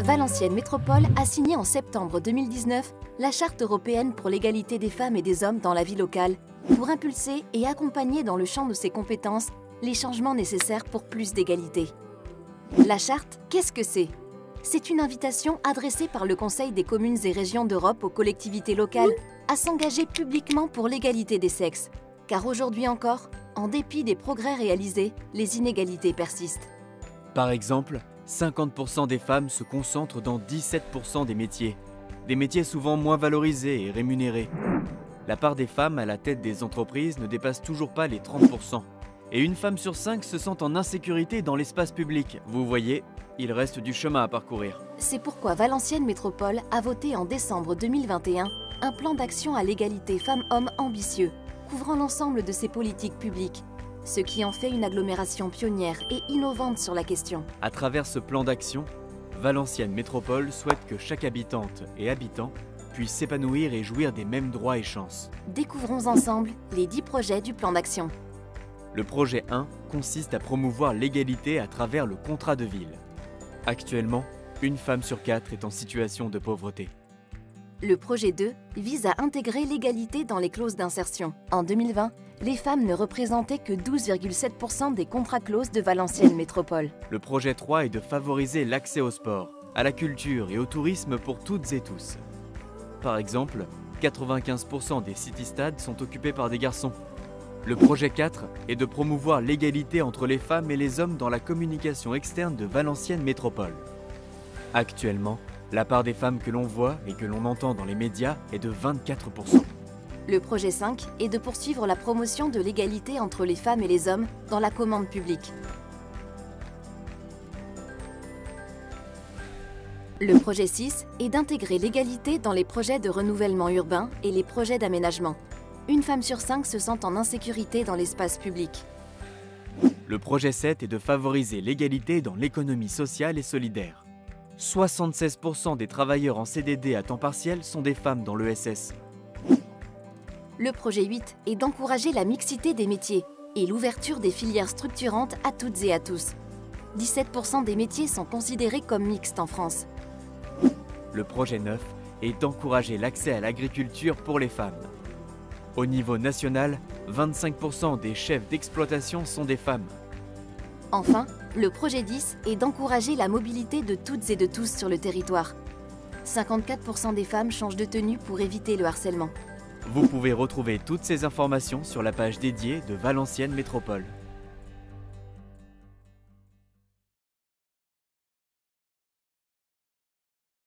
Valenciennes Métropole a signé en septembre 2019 la Charte européenne pour l'égalité des femmes et des hommes dans la vie locale pour impulser et accompagner dans le champ de ses compétences les changements nécessaires pour plus d'égalité. La Charte, qu'est-ce que c'est? C'est une invitation adressée par le Conseil des communes et régions d'Europe aux collectivités locales à s'engager publiquement pour l'égalité des sexes. Car aujourd'hui encore, en dépit des progrès réalisés, les inégalités persistent. Par exemple, 50% des femmes se concentrent dans 17% des métiers souvent moins valorisés et rémunérés. La part des femmes à la tête des entreprises ne dépasse toujours pas les 30%. Et une femme sur 5 se sent en insécurité dans l'espace public. Vous voyez, il reste du chemin à parcourir. C'est pourquoi Valenciennes Métropole a voté en décembre 2021 un plan d'action à l'égalité femmes-hommes ambitieux, couvrant l'ensemble de ses politiques publiques, ce qui en fait une agglomération pionnière et innovante sur la question. À travers ce plan d'action, Valenciennes Métropole souhaite que chaque habitante et habitant puisse s'épanouir et jouir des mêmes droits et chances. Découvrons ensemble les 10 projets du plan d'action. Le projet 1 consiste à promouvoir l'égalité à travers le contrat de ville. Actuellement, une femme sur 4 est en situation de pauvreté. Le projet 2 vise à intégrer l'égalité dans les clauses d'insertion. En 2020, les femmes ne représentaient que 12,7% des contrats clauses de Valenciennes Métropole. Le projet 3 est de favoriser l'accès au sport, à la culture et au tourisme pour toutes et tous. Par exemple, 95% des city-stades sont occupés par des garçons. Le projet 4 est de promouvoir l'égalité entre les femmes et les hommes dans la communication externe de Valenciennes Métropole. Actuellement, la part des femmes que l'on voit et que l'on entend dans les médias est de 24%. Le projet 5 est de poursuivre la promotion de l'égalité entre les femmes et les hommes dans la commande publique. Le projet 6 est d'intégrer l'égalité dans les projets de renouvellement urbain et les projets d'aménagement. Une femme sur 5 se sent en insécurité dans l'espace public. Le projet 7 est de favoriser l'égalité dans l'économie sociale et solidaire. 76% des travailleurs en CDD à temps partiel sont des femmes dans l'ESS. Le projet 8 est d'encourager la mixité des métiers et l'ouverture des filières structurantes à toutes et à tous. 17% des métiers sont considérés comme mixtes en France. Le projet 9 est d'encourager l'accès à l'agriculture pour les femmes. Au niveau national, 25% des chefs d'exploitation sont des femmes. Enfin, le projet 10 est d'encourager la mobilité de toutes et de tous sur le territoire. 54% des femmes changent de tenue pour éviter le harcèlement. Vous pouvez retrouver toutes ces informations sur la page dédiée de Valenciennes Métropole.